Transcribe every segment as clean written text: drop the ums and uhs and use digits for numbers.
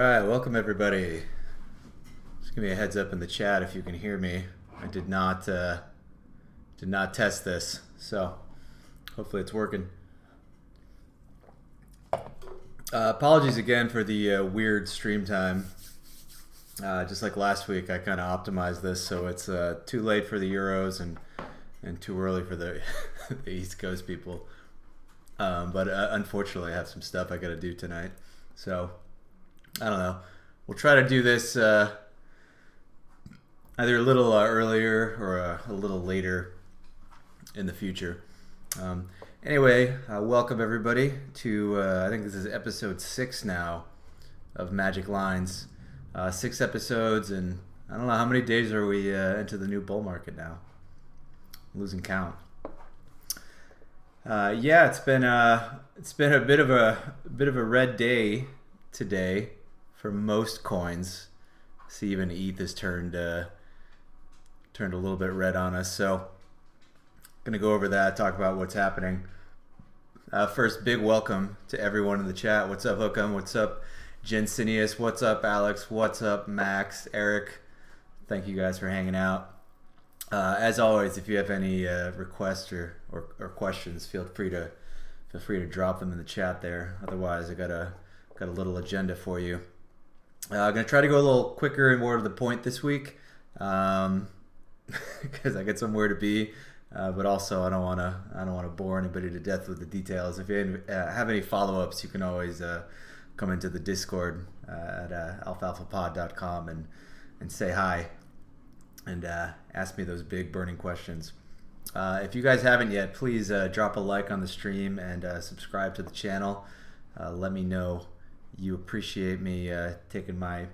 right, welcome everybody. Just give me a heads up in the chat if you can hear me. I did not test this, so hopefully it's working. Apologies again for the weird stream time. Just like last week, I kind of optimized this so it's too late for the Euros and too early for the the East Coast people. But unfortunately, I have some stuff I got to do tonight, so I don't know. We'll try to do this either a little earlier or a little later in the future. Anyway, welcome everybody to, I think this is episode 6 now of Magic Lines. 6 episodes, and I don't know how many days are we into the new bull market now. I'm losing count. Yeah, it's been a bit of a red day today for most coins. See, even ETH has turned a little bit red on us. So, gonna go over that, talk about what's happening. First, big welcome to everyone in the chat. What's up, Hookem? What's up, Jensinius? What's up, Alex? What's up, Max? Eric? Thank you guys for hanging out. As always, if you have any requests or questions, feel free to drop them in the chat there. Otherwise, I got a little agenda for you. I'm gonna try to go a little quicker and more to the point this week, because I got somewhere to be. But also, I don't wanna bore anybody to death with the details. If you have any follow-ups, you can always come into the Discord at alfalfapod.com and say hi and ask me those big burning questions. If you guys haven't yet, please drop a like on the stream and subscribe to the channel. Let me know you appreciate me taking my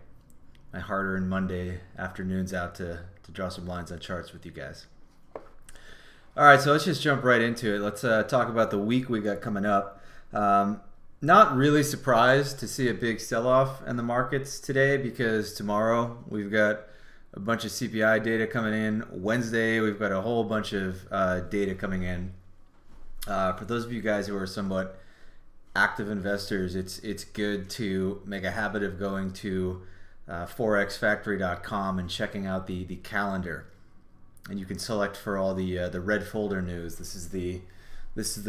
hard-earned Monday afternoons out to draw some lines on charts with you guys. All right, so let's just jump right into it. Let's talk about the week we got coming up. Not really surprised to see a big sell-off in the markets today, because tomorrow we've got a bunch of CPI data coming in. Wednesday, we've got a whole bunch of data coming in. For those of you guys who are somewhat active investors, it's good to make a habit of going to forexfactory.com and checking out the calendar. And you can select for all the red folder news. This is the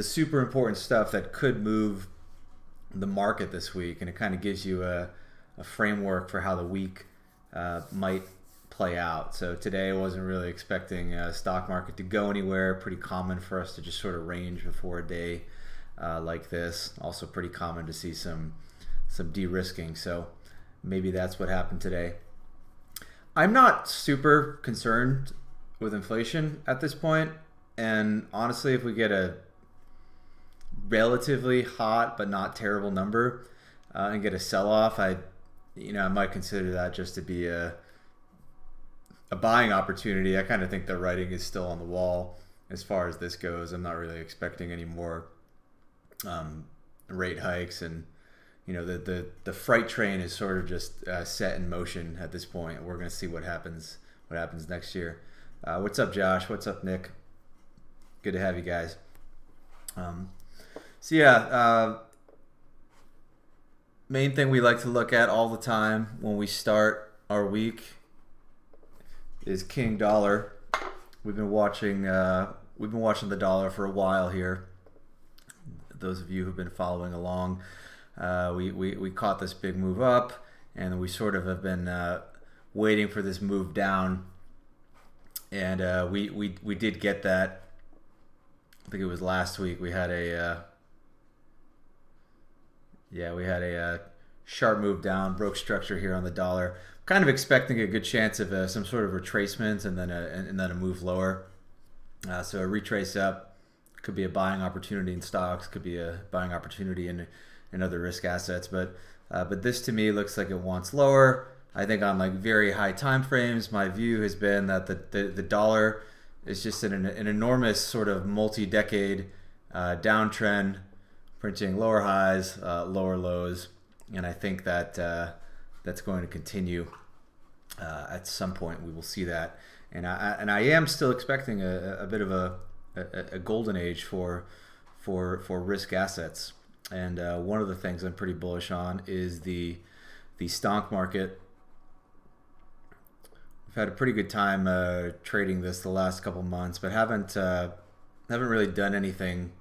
super important stuff that could move the market this week, and it kind of gives you a framework for how the week might play out. So today I wasn't really expecting stock market to go anywhere. Pretty common for us to just sort of range before a day like this. Also pretty common to see some de-risking. So maybe that's what happened today. I'm not super concerned with inflation at this point, and honestly, if we get a relatively hot but not terrible number and get a sell-off, I might consider that just to be a buying opportunity. I kind of think the writing is still on the wall as far as this goes. I'm not really expecting any more rate hikes, and the freight train is sort of just set in motion at this point. We're going to see what happens next year. What's up, Josh? What's up, Nick? Good to have you guys. Main thing we like to look at all the time when we start our week is King Dollar. We've been watching the dollar for a while here. Those of you who've been following along, we caught this big move up, and we sort of have been waiting for this move down, and we did get that. I think it was last week. We had a sharp move down, broke structure here on the dollar. Kind of expecting a good chance of some sort of retracement and then a move lower. So a retrace up could be a buying opportunity in stocks, could be a buying opportunity in other risk assets. But this to me looks like it wants lower. I think on like very high time frames, my view has been that the dollar is just in an enormous sort of multi-decade downtrend, printing lower highs, lower lows, and I think that that's going to continue. At some point, we will see that, and I am still expecting a bit of a golden age for risk assets. And one of the things I'm pretty bullish on is the the stonk market. We've had a pretty good time trading this the last couple months, but haven't really done anything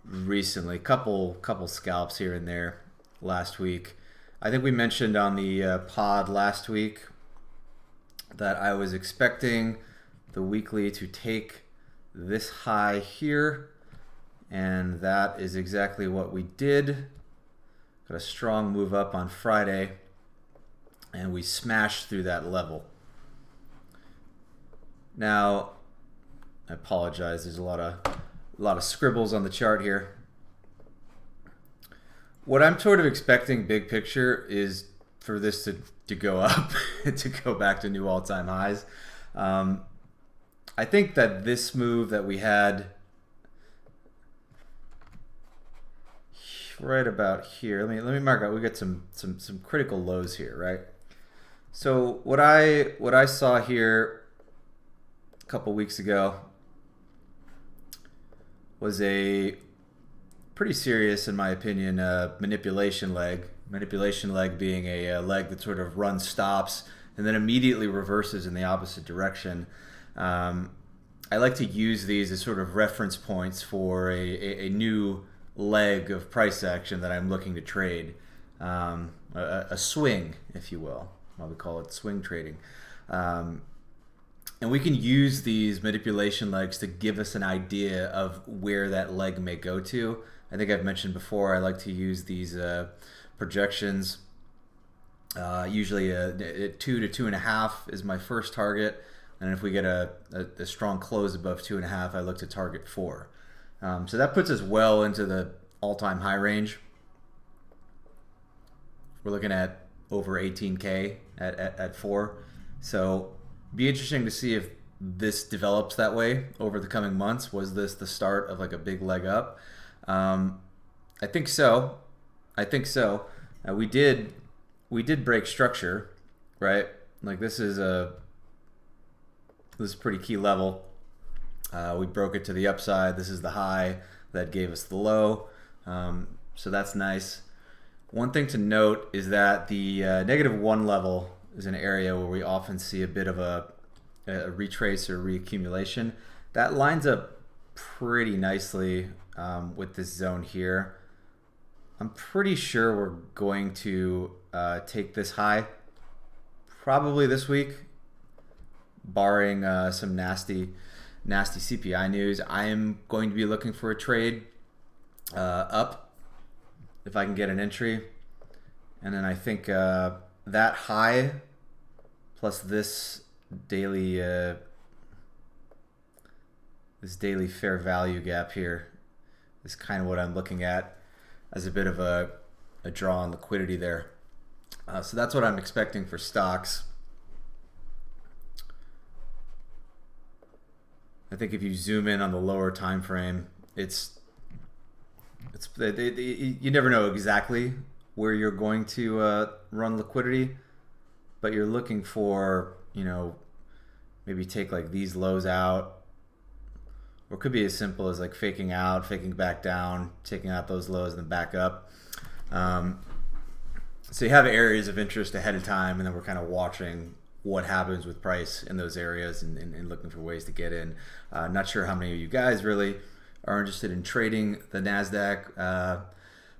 recently. Couple scalps here and there last week. I think we mentioned on the pod last week that I was expecting the weekly to take this high here, and that is exactly what we did. Got a strong move up on Friday, and we smashed through that level. Now, I apologize, there's a lot of scribbles on the chart here. What I'm sort of expecting big picture is for this to go up, to go back to new all-time highs. I think that this move that we had right about here, let me mark out, we got some critical lows here, right? So what I saw here a couple weeks ago was a pretty serious, in my opinion, manipulation leg. Manipulation leg being a leg that sort of runs stops and then immediately reverses in the opposite direction. I like to use these as sort of reference points for a new leg of price action that I'm looking to trade. A swing, if you will. Well, we call it swing trading. And we can use these manipulation legs to give us an idea of where that leg may go to. I think I've mentioned before, I like to use these projections. Usually a 2 to 2.5 is my first target. And if we get a strong close above 2.5, I look to target 4. So that puts us well into the all-time high range. We're looking at over 18K at 4. So be interesting to see if this develops that way over the coming months. Was this the start of like a big leg up? I think so. We did break structure, right? Like this is a pretty key level. We broke it to the upside. This is the high that gave us the low. So that's nice. One thing to note is that the -1 level is an area where we often see a bit of a retrace or reaccumulation. That lines up pretty nicely with this zone here. I'm pretty sure we're going to take this high probably this week, barring some nasty CPI news. I am going to be looking for a trade up if I can get an entry, and then I think that high plus this daily fair value gap here is kind of what I'm looking at as a bit of a draw on liquidity there. So that's what I'm expecting for stocks. I think if you zoom in on the lower time frame, you never know exactly where you're going to run liquidity, but you're looking for, maybe take like these lows out, or it could be as simple as like faking out, faking back down, taking out those lows and then back up. So you have areas of interest ahead of time, and then we're kind of watching what happens with price in those areas and looking for ways to get in. Not sure how many of you guys really are interested in trading the NASDAQ.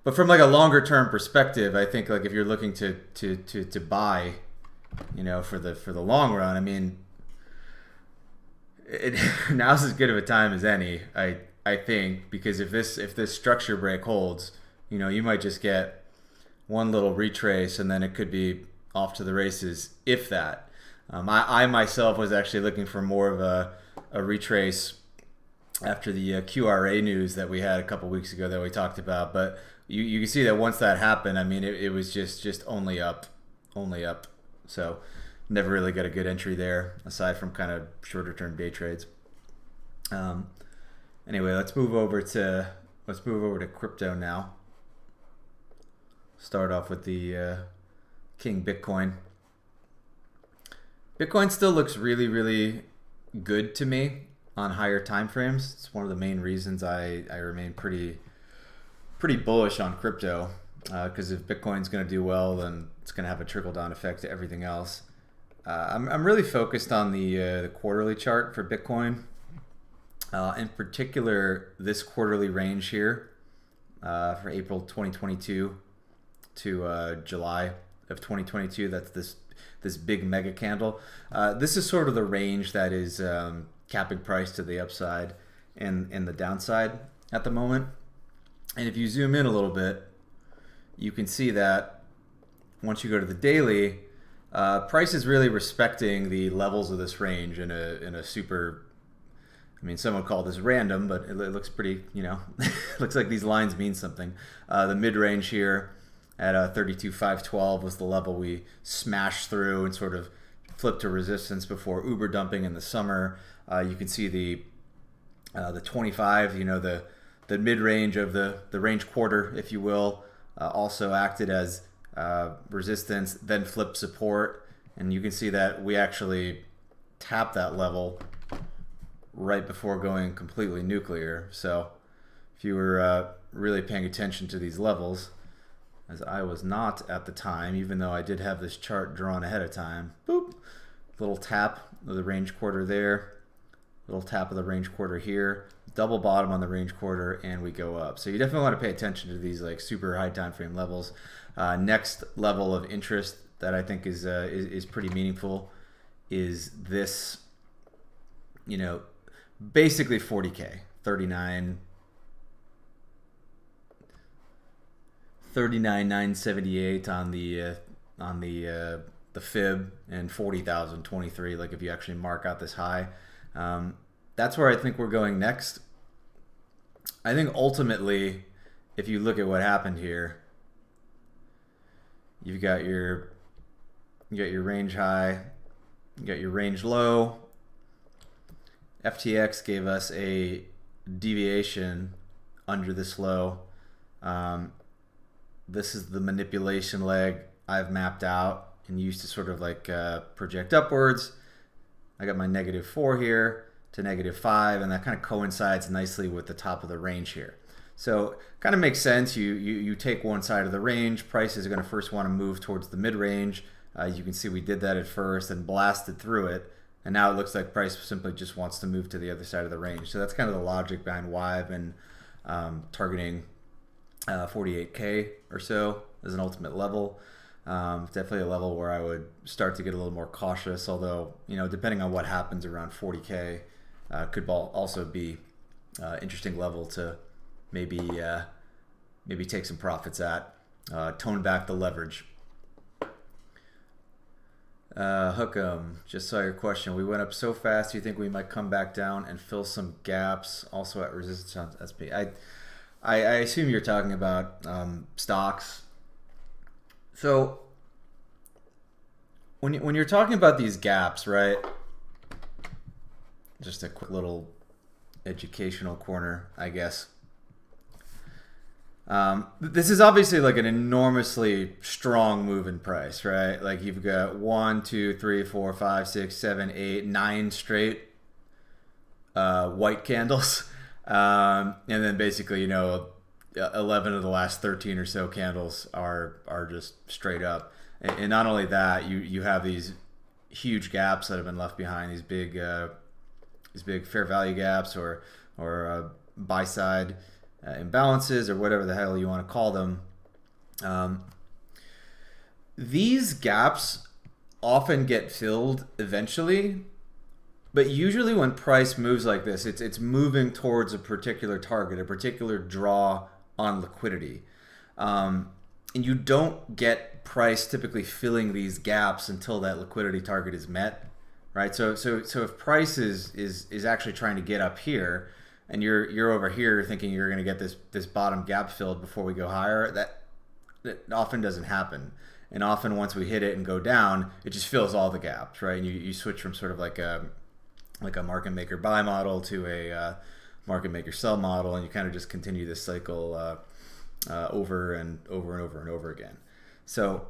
But from like a longer term perspective, I think like if you're looking to buy, for the long run, I mean, now's as good of a time as any, I think, because if this structure break holds, you might just get one little retrace and then it could be off to the races, if that. I myself was actually looking for more of a retrace after the QRA news that we had a couple weeks ago that we talked about, but you can see that once that happened, I mean, it was just only up. So never really got a good entry there, aside from kind of shorter term day trades. Anyway, let's move over to crypto now. Start off with the King Bitcoin. Bitcoin still looks really, really good to me on higher time frames. It's one of the main reasons I remain pretty bullish on crypto. because if Bitcoin's going to do well, then it's going to have a trickle-down effect to everything else. I'm really focused on the quarterly chart for Bitcoin. In particular, this quarterly range here for April 2022 to July of 2022. That's this big mega candle. This is sort of the range that is capping price to the upside and the downside at the moment. And if you zoom in a little bit, you can see that once you go to the daily, price is really respecting the levels of this range in a super, I mean, some would call this random, but it looks pretty, looks like these lines mean something. The mid-range here at 32,512 was the level we smashed through and sort of flipped to resistance before uber dumping in the summer. You can see the 25, the mid-range of the range quarter, if you will, also acted as resistance, then flipped support, and you can see that we actually tapped that level right before going completely nuclear. So if you were really paying attention to these levels, as I was not at the time, even though I did have this chart drawn ahead of time, boop, little tap of the range quarter there, little tap of the range quarter here, double bottom on the range quarter, and we go up. So you definitely want to pay attention to these like super high time frame levels. Next level of interest that I think is pretty meaningful is this, basically 40K, 39,978 on the fib, and 40,023. Like if you actually mark out this high, that's where I think we're going next. I think ultimately, if you look at what happened here, you've got your range high, you got your range low. FTX gave us a deviation under this low. This is the manipulation leg I've mapped out and used to sort of like project upwards. I got my -4 here to -5, and that kind of coincides nicely with the top of the range here. So kind of makes sense. You take one side of the range, prices are going to first want to move towards the mid-range. You can see we did that at first and blasted through it, and now it looks like price simply just wants to move to the other side of the range. So that's kind of the logic behind why I've been targeting 48K or so as an ultimate level. Definitely a level where I would start to get a little more cautious, although depending on what happens around 40K, could also be interesting level to maybe take some profits at, tone back the leverage. Hookem, just saw your question. We went up so fast, do you think we might come back down and fill some gaps also at resistance on SP? I assume you're talking about stocks. So when you're talking about these gaps, right? Just a quick little educational corner, I guess. This is obviously like an enormously strong move in price, right? Like you've got 1, 2, 3, 4, 5, 6, 7, 8, 9 straight white candles. And then basically, 11 of the last 13 or so candles are just straight up. And not only that, you have these huge gaps that have been left behind, these big fair value gaps or buy side imbalances or whatever the hell you want to call them. These gaps often get filled eventually, but usually when price moves like this, it's moving towards a particular target, a particular draw on liquidity. And you don't get price typically filling these gaps until that liquidity target is met, right? So if price is actually trying to get up here, and you're over here thinking you're going to get this bottom gap filled before we go higher, that often doesn't happen. And often once we hit it and go down, it just fills all the gaps, right? And you switch from sort of like a market maker buy model to a market maker sell model, and you kind of just continue this cycle over and over again. So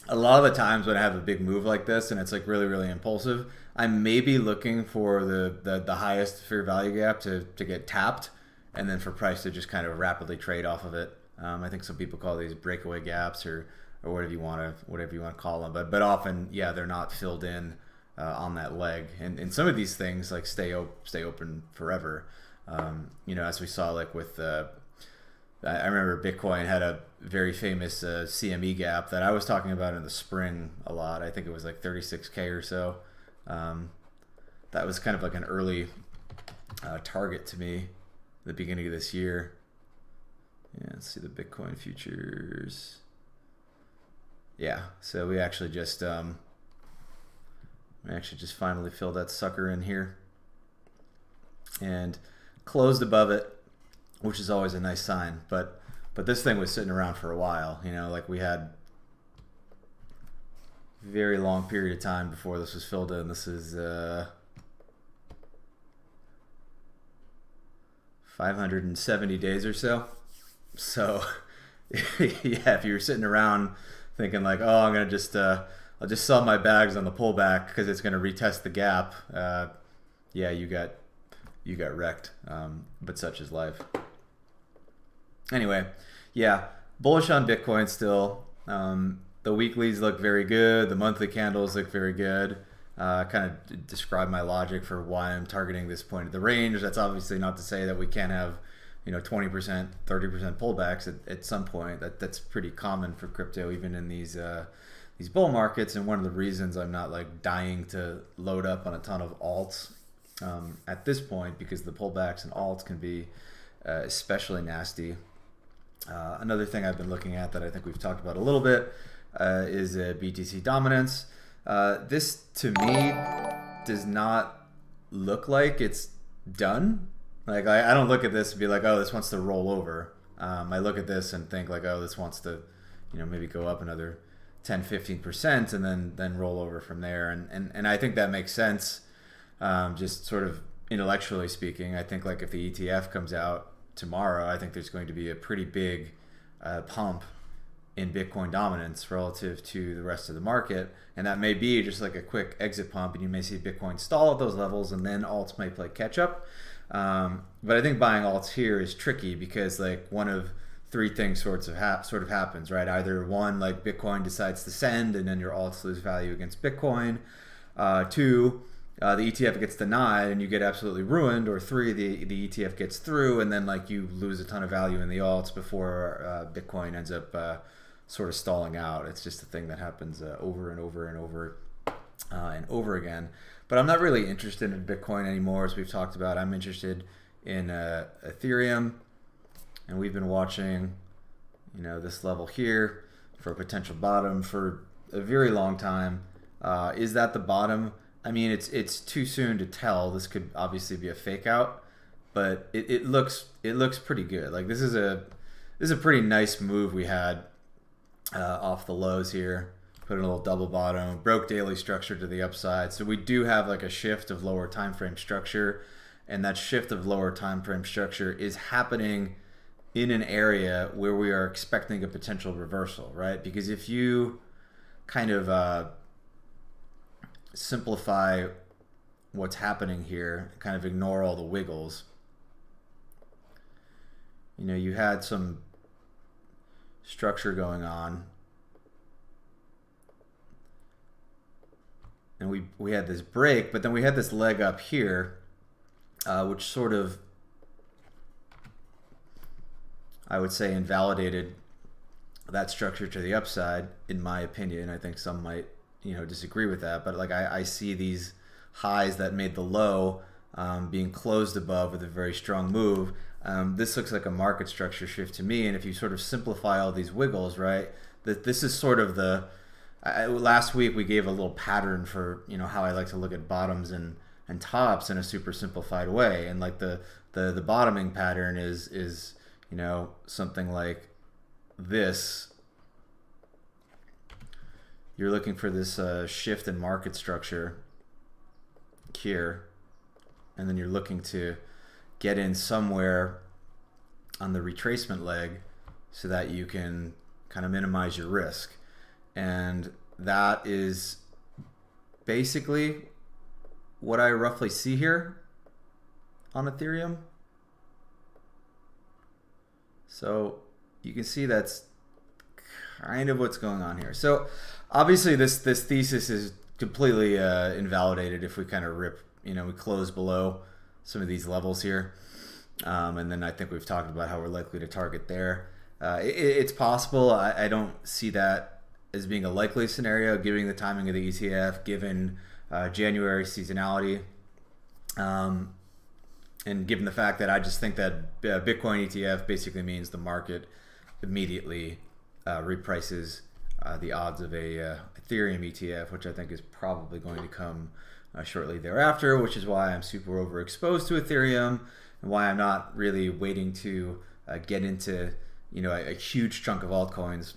a lot of the times when I have a big move like this and it's like really, really impulsive, I may be looking for the highest fair value gap to get tapped, and then for price to just kind of rapidly trade off of it I think some people call these breakaway gaps or whatever you want to call them. But often, yeah, they're not filled in on that leg. And some of these things like stay open forever. As we saw like with I remember Bitcoin had a very famous CME gap that I was talking about in the spring a lot. I think it was like 36K or so. That was kind of like an early target to me at the beginning of this year. Yeah, let's see the Bitcoin futures. Yeah, so we actually just finally filled that sucker in here and closed above it, which is always a nice sign. But this thing was sitting around for a while. Like we had a very long period of time before this was filled in. This is 570 days or so. So yeah, if you were sitting around thinking like, oh, I'm gonna just I'll just sell my bags on the pullback because it's gonna retest the gap, yeah, you got wrecked. But such is life. Anyway, yeah, bullish on Bitcoin still. The weeklies look very good. The monthly candles look very good. Kind of describe my logic for why I'm targeting this point of the range. That's obviously not to say that we can't have 20%, 30% pullbacks at some point. That's pretty common for crypto, even in these bull markets. And one of the reasons I'm not like dying to load up on a ton of alts at this point, because the pullbacks and alts can be especially nasty. Another thing I've been looking at that I think we've talked about a little bit is BTC dominance. This to me does not look like it's done. Like I don't look at this and be like, oh, this wants to roll over. I look at this and think like, oh, this wants to, maybe go up another 10-15% and then roll over from there. And I think that makes sense. Just sort of intellectually speaking, I think like if the ETF comes out tomorrow, I think there's going to be a pretty big pump in Bitcoin dominance relative to the rest of the market. And that may be just like a quick exit pump, and you may see Bitcoin stall at those levels, and then alts may play catch up. But I think buying alts here is tricky because like one of three things sort of happens, right? Either one, like Bitcoin decides to send and then your alts lose value against Bitcoin. Two, the ETF gets denied and you get absolutely ruined. Or three, the ETF gets through and then like you lose a ton of value in the alts before Bitcoin ends up sort of stalling out. It's just a thing that happens over and over and over and over again. But I'm not really interested in Bitcoin anymore, as we've talked about. I'm interested in Ethereum, and we've been watching, this level here for a potential bottom for a very long time. Is that the bottom? I mean, it's too soon to tell. This could obviously be a fake out, but it looks pretty good. Like this is a pretty nice move we had off the lows here. Put in a little double bottom, broke daily structure to the upside. So we do have like a shift of lower time frame structure, and that shift of lower time frame structure is happening in an area where we are expecting a potential reversal, right? Because if you kind of simplify what's happening here, kind of ignore all the wiggles, you had some structure going on. And we had this break, but then we had this leg up here, which sort of, I would say, invalidated that structure to the upside, in my opinion. I think some might, disagree with that. But like I see these highs that made the low being closed above with a very strong move. This looks like a market structure shift to me. And if you sort of simplify all these wiggles, right, that this is sort of the... last week we gave a little pattern for how I like to look at bottoms and tops in a super simplified way, and like the bottoming pattern is something like this. You're looking for this shift in market structure here, and then you're looking to get in somewhere on the retracement leg so that you can kind of minimize your risk. And that is basically what I roughly see here on Ethereum. So you can see that's kind of what's going on here. So obviously this thesis is completely invalidated if we kind of rip, we close below some of these levels here. And then I think we've talked about how we're likely to target there. It's possible. I don't see that as being a likely scenario given the timing of the ETF, given January seasonality, and given the fact that I just think that Bitcoin ETF basically means the market immediately reprices the odds of a Ethereum ETF, which I think is probably going to come shortly thereafter, which is why I'm super overexposed to Ethereum and why I'm not really waiting to get into a huge chunk of altcoins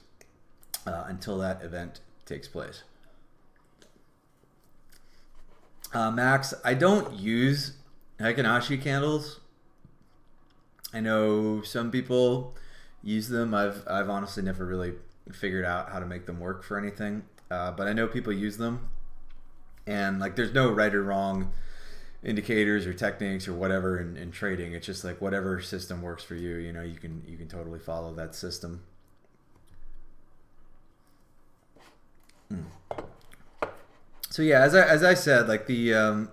until that event takes place. Max, I don't use Heikin-Ashi candles. I know some people use them. I've honestly never really figured out how to make them work for anything, but I know people use them, and like there's no right or wrong indicators or techniques or whatever in trading. It's just like whatever system works for you. You can totally follow that system. So yeah, as I said, like the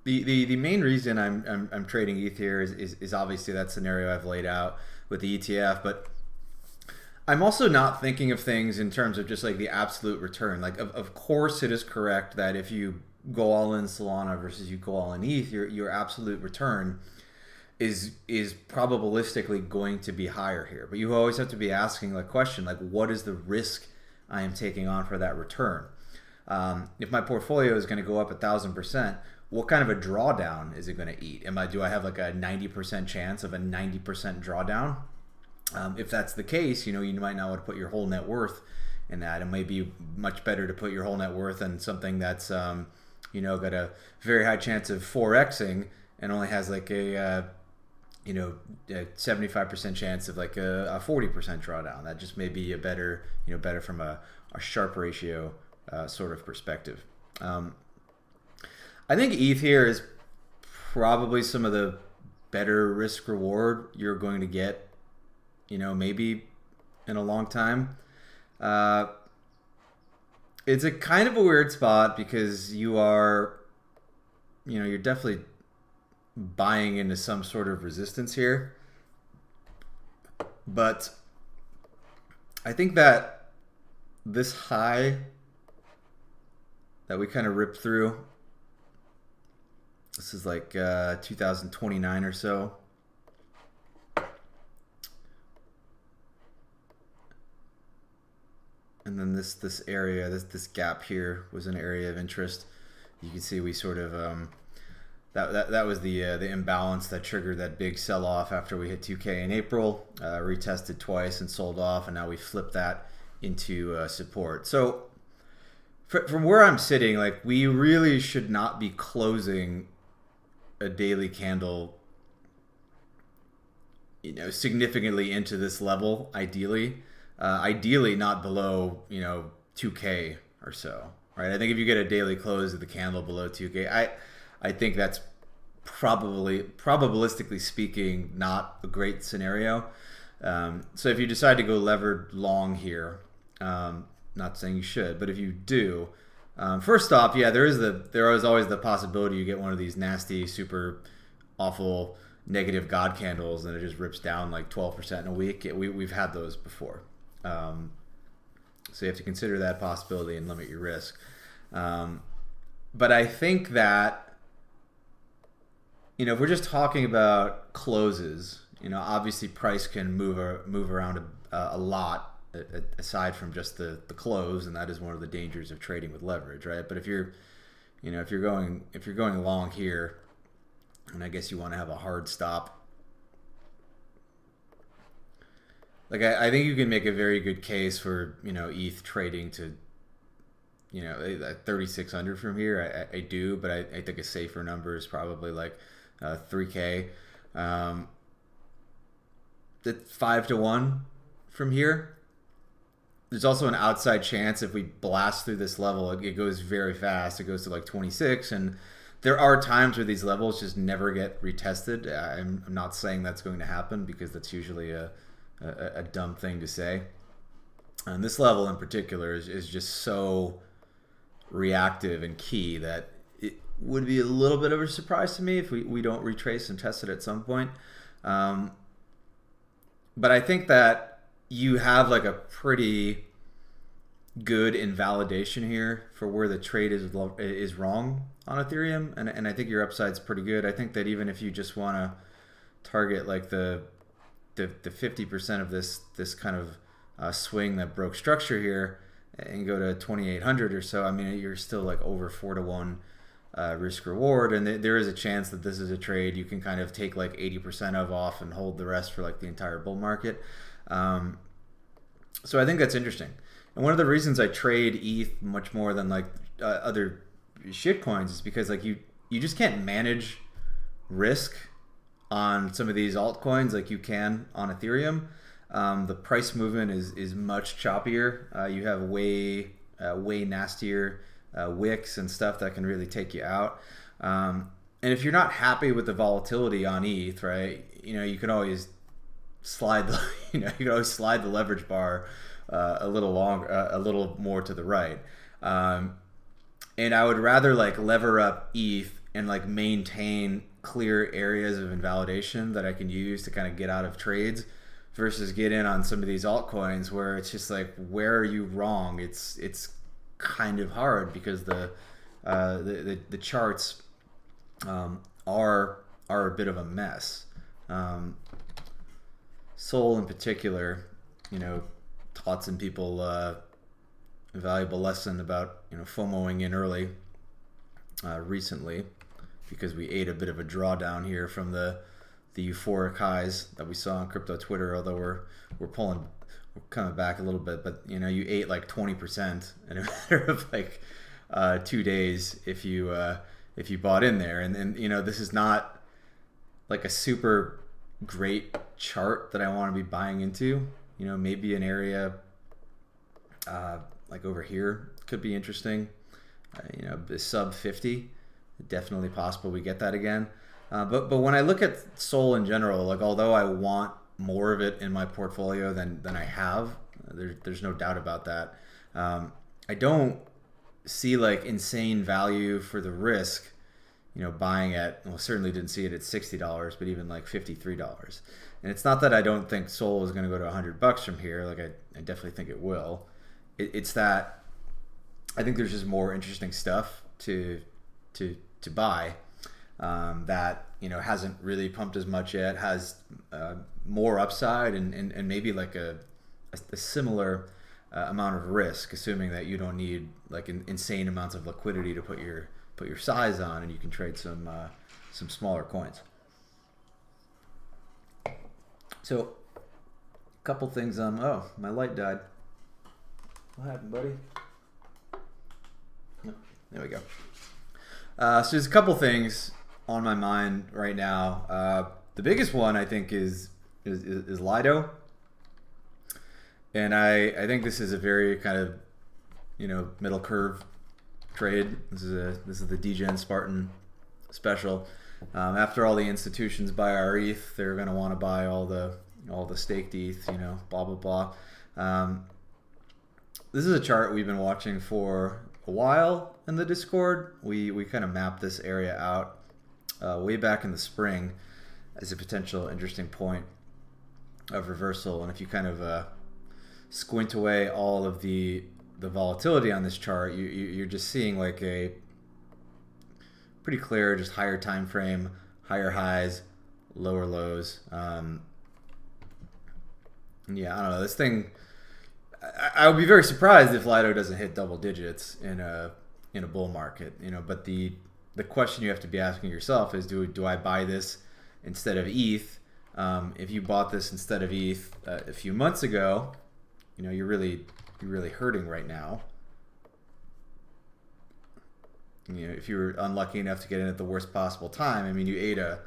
main reason I'm trading ETH here is obviously that scenario I've laid out with the ETF, but I'm also not thinking of things in terms of just like the absolute return. Like of course it is correct that if you go all in Solana versus you go all in ETH, your absolute return is probabilistically going to be higher here. But you always have to be asking the question, like, what is the risk I am taking on for that return? If my portfolio is going to go up 1,000%, what kind of a drawdown is it going to eat? Do I have like a 90% chance of a 90% drawdown? If that's the case, you might not want to put your whole net worth in that. It may be much better to put your whole net worth in something that's, got a very high chance of 4xing and only has like a 75% chance of like a 40% drawdown. That just may be a better from a Sharpe ratio sort of perspective. I think ETH here is probably some of the better risk reward you're going to get, maybe in a long time. It's a kind of a weird spot because you're definitely buying into some sort of resistance here. But I think that this high that we kind of ripped through, this is like 2029 or so. And then this area, this gap here was an area of interest. You can see we sort of that was the imbalance that triggered that big sell-off after we hit 2K in April, retested twice and sold off, and now we flipped that into support. So from where I'm sitting, like we really should not be closing a daily candle, significantly into this level. Ideally not below 2K or so, right? I think if you get a daily close of the candle below 2K, I think that's probabilistically speaking not a great scenario. So if you decide to go levered long here, not saying you should, but if you do, first off, yeah, there is always the possibility you get one of these nasty, super awful negative God candles and it just rips down like 12% in a week. We've had those before. So you have to consider that possibility and limit your risk. But I think that, if we're just talking about closes, obviously price can move around a lot aside from just the close, and that is one of the dangers of trading with leverage, right? But if you're going long here, and I guess you want to have a hard stop. Like I think you can make a very good case for ETH trading to 3,600 from here. I do, but I think a safer number is probably like 3K. It's 5 to 1 from here. There's also an outside chance if we blast through this level, it goes very fast. It goes to like 26, and there are times where these levels just never get retested. I'm not saying that's going to happen because that's usually a dumb thing to say. And this level in particular is just so reactive and key that it would be a little bit of a surprise to me if we don't retrace and test it at some point. But I think that you have like a pretty good invalidation here for where the trade is wrong on Ethereum, and I think your upside's pretty good. I think that even if you just want to target like the 50% of this kind of swing that broke structure here and go to 2,800 or so, I mean, you're still like over 4-to-1 risk reward, and there is a chance that this is a trade you can kind of take like 80% of off and hold the rest for like the entire bull market. So I think that's interesting. And one of the reasons I trade ETH much more than like other shit coins is because like you just can't manage risk on some of these altcoins like you can on Ethereum. The price movement is much choppier. You have way nastier wicks and stuff that can really take you out. And if you're not happy with the volatility on ETH, right, you can always slide the you can always slide the leverage bar a little more to the right. And I would rather like lever up ETH and like maintain clear areas of invalidation that I can use to kind of get out of trades versus get in on some of these altcoins where it's just like, where are you wrong? It's kind of hard because the charts are a bit of a mess. Sol in particular, taught some people a valuable lesson about FOMOing in early recently, because we ate a bit of a drawdown here from the euphoric highs that we saw on crypto Twitter. Although we're coming back a little bit, but you ate like 20% in a matter of like 2 days if you bought in there, and this is not like a super great chart that I want to be buying into. Maybe an area like over here could be interesting. Sub 50, definitely possible we get that again. But when I look at Sol in general, like although I want more of it in my portfolio than I have, there's no doubt about that. I don't see like insane value for the risk, buying at, well, certainly didn't see it at $60, but even like $53. And it's not that I don't think Sol is going to go to $100 from here. Like I definitely think it will. It's that I think there's just more interesting stuff to buy that hasn't really pumped as much yet, has more upside and maybe like a similar amount of risk, assuming that you don't need like insane amounts of liquidity to put your size on, and you can trade some smaller coins. So a couple things. Oh, my light died. What happened, buddy? Oh, there we go. So there's a couple things on my mind right now. The biggest one I think is Lido, and I think this is a very kind of middle curve trade. This is the DGen Spartan special. After all the institutions buy our ETH, they're going to want to buy all the staked ETH. Blah blah blah. This is a chart we've been watching for a while in the Discord. We kind of mapped this area out way back in the spring as a potential interesting point of reversal. And if you kind of squint away all of the volatility on this chart, you're just seeing like a pretty clear, just higher time frame, higher highs, lower lows. Yeah, I don't know. This thing, I would be very surprised if Lido doesn't hit double digits in a bull market. But the question you have to be asking yourself is, do I buy this instead of ETH? If you bought this instead of ETH a few months ago, you're really hurting right now. If you were unlucky enough to get in at the worst possible time, I mean, you ate a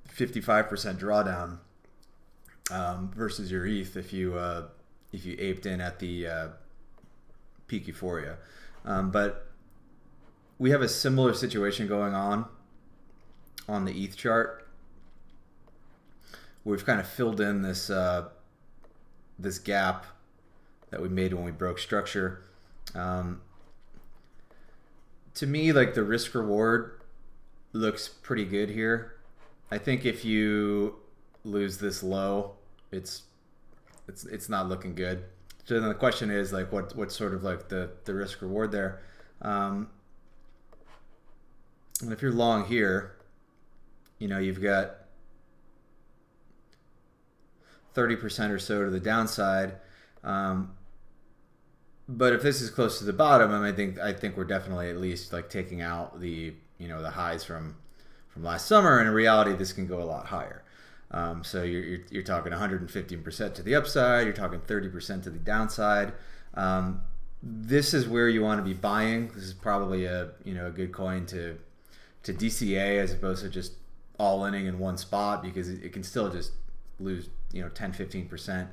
55% drawdown versus your ETH if you aped in at the peak euphoria. But we have a similar situation going on the ETH chart. We've kind of filled in this this gap that we made when we broke structure. To me, like, the risk reward looks pretty good here. I think if you lose this low, it's not looking good. So then the question is, like, what's sort of like the risk reward there? And if you're long here, you've got 30% or so to the downside. But if this is close to the bottom, I think we're definitely at least like taking out the the highs from last summer. And in reality, this can go a lot higher. So you're talking 115% to the upside. You're talking 30% to the downside. This is where you want to be buying. This is probably a good coin to DCA as opposed to just all-inning in one spot, because it can still just lose 10-15%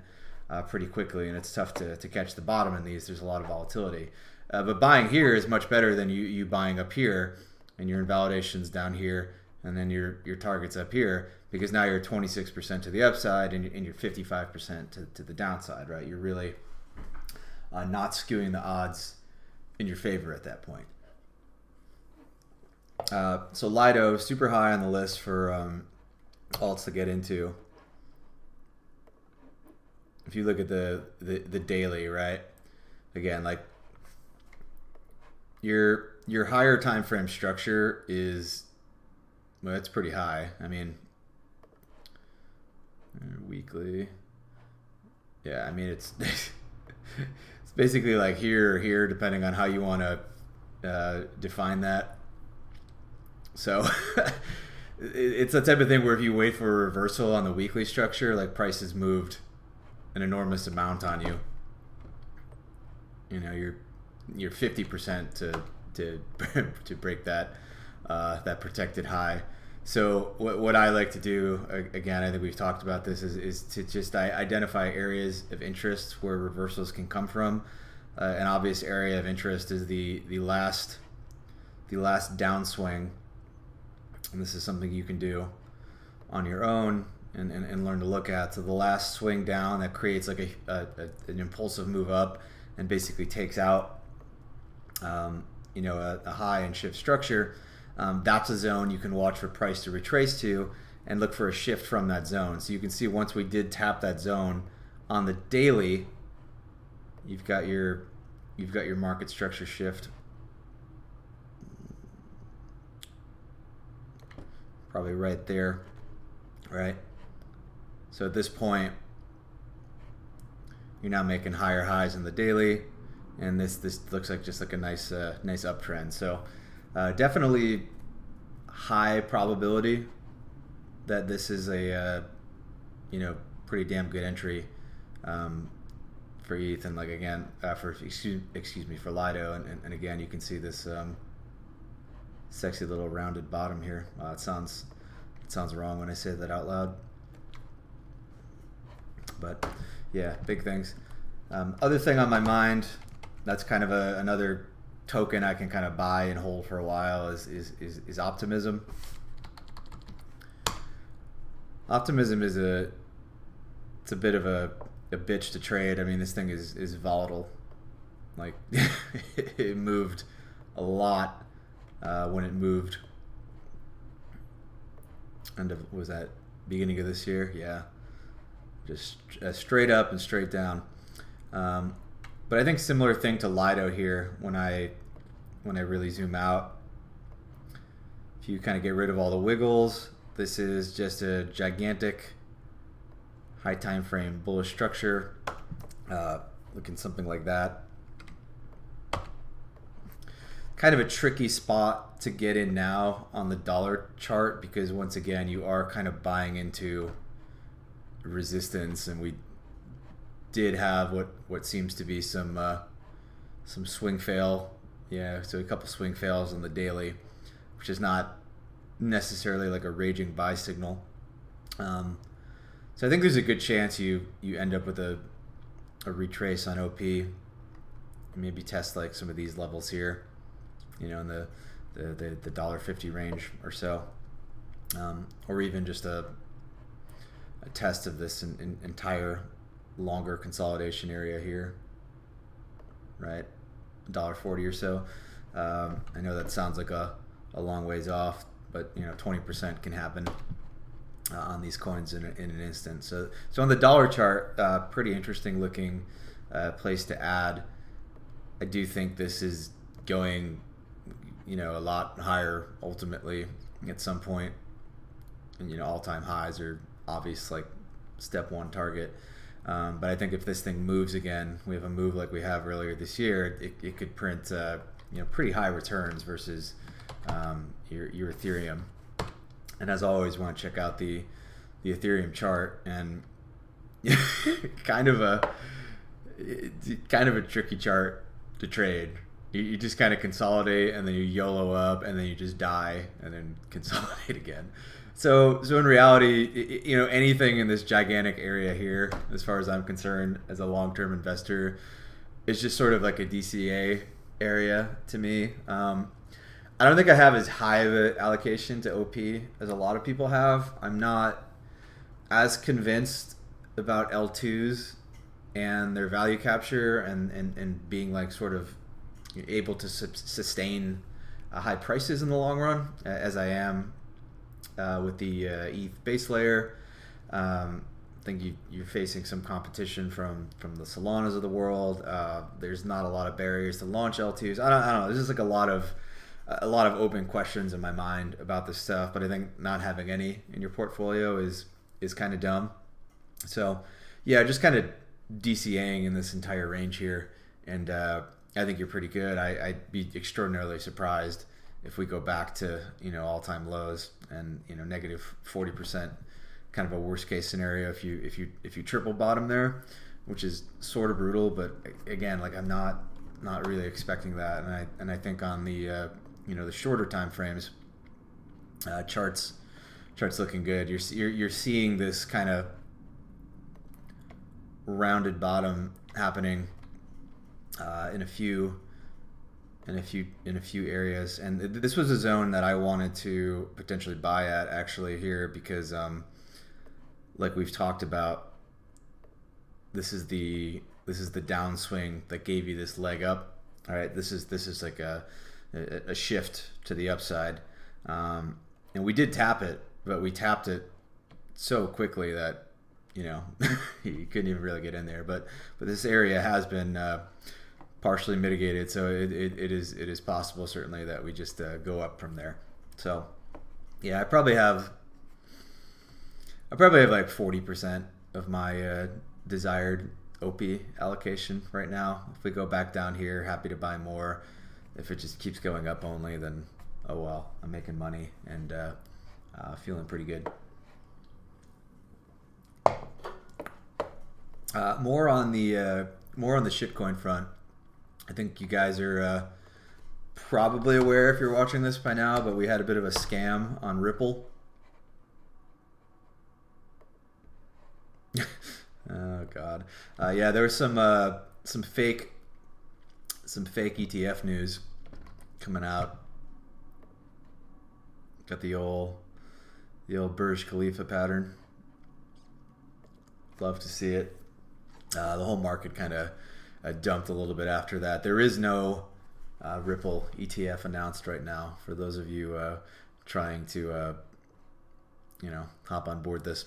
pretty quickly, and it's tough to catch the bottom in these. There's a lot of volatility, but buying here is much better than you buying up here and your invalidations down here and then your targets up here, because now you're 26% to the upside and you're 55% to the downside, right? You're really not skewing the odds in your favor at that point. So Lido, super high on the list for alts to get into. If you look at the daily, right? Again, like, your higher time frame structure is, well, it's pretty high. I mean, weekly. Yeah, I mean, it's it's basically like here or here, depending on how you want to define that. So it's the type of thing where if you wait for a reversal on the weekly structure, like, prices moved an enormous amount on you. You're 50% to break that protected high. So what I like to do, again, I think we've talked about this, is to just identify areas of interest where reversals can come from. An obvious area of interest is the last downswing, and this is something you can do on your own and learn to look at. So the last swing down that creates like an impulsive move up and basically takes out a high and shift structure. That's a zone you can watch for price to retrace to and look for a shift from that zone. So you can see once we did tap that zone on the daily, you've got your market structure shift. Probably right there, right? So at this point, you're now making higher highs in the daily, and this looks like just like a nice uptrend. So definitely high probability that this is a pretty damn good entry for ETH, and like, again, for excuse me, for Lido, and again, you can see this sexy little rounded bottom here. It sounds wrong when I say that out loud, but yeah, big things. Other thing on my mind, that's kind of another token I can kind of buy and hold for a while, is Optimism. Optimism is a bit of a bitch to trade. I mean, this thing is volatile. Like, it moved a lot when it moved. Was that beginning of this year? Yeah, just straight up and straight down. But I think similar thing to Lido here. When I really zoom out, if you kind of get rid of all the wiggles, this is just a gigantic high time frame bullish structure, looking something like that. Kind of a tricky spot to get in now on the dollar chart, because once again, you are kind of buying into resistance, and we did have what seems to be some swing fail. Yeah, so a couple swing fails on the daily, which is not necessarily like a raging buy signal. So I think there's a good chance you end up with a retrace on OP, maybe test like some of these levels here, in the the $1.50 range or so, or even just a test of this entire longer consolidation area here, right? $1.40 or so. I know that sounds like a long ways off, but 20% can happen on these coins in an instant. So on the dollar chart, pretty interesting looking place to add. I do think this is going, a lot higher ultimately at some point. And all-time highs are obvious, like step one target. But I think if this thing moves again, we have a move like we have earlier this year, it could print pretty high returns versus your Ethereum. And as always, want to check out the Ethereum chart, and kind of a tricky chart to trade. You just kind of consolidate, and then you YOLO up, and then you just die, and then consolidate again. So in reality, anything in this gigantic area here, as far as I'm concerned, as a long-term investor, is just sort of like a DCA area to me. I don't think I have as high of an allocation to OP as a lot of people have. I'm not as convinced about L2s and their value capture and being like sort of able to sustain high prices in the long run as I am with the ETH base layer. I think you're facing some competition from the Solanas of the world. There's not a lot of barriers to launch L2s. I don't know. There's just like a lot of open questions in my mind about this stuff, but I think not having any in your portfolio is kind of dumb. So yeah, just kind of DCAing in this entire range here, and I think you're pretty good. I'd be extraordinarily surprised if we go back to all-time lows and negative 40%, kind of a worst case scenario if you triple bottom there, which is sort of brutal. But again, like I'm not really expecting that, and I think on the the shorter time frames, charts looking good. You're seeing this kind of rounded bottom happening in a few areas, and this was a zone that I wanted to potentially buy at actually here because like we've talked about, this is the downswing that gave you this leg up. All right, this is like a shift to the upside, and we did tap it, but we tapped it so quickly that you couldn't even really get in there. But this area has been partially mitigated, so it is possible certainly that we just go up from there. So yeah, I probably have like 40% of my desired OP allocation right now. If we go back down here, happy to buy more. If it just keeps going up only, then oh well, I'm making money and feeling pretty good. More on the shitcoin front. I think you guys are probably aware if you're watching this by now, but we had a bit of a scam on Ripple. Oh God, yeah, there was some fake ETF news coming out. Got the old Burj Khalifa pattern. Love to see it. The whole market kind of dumped a little bit after that. There is no Ripple ETF announced right now for those of you trying to hop on board this.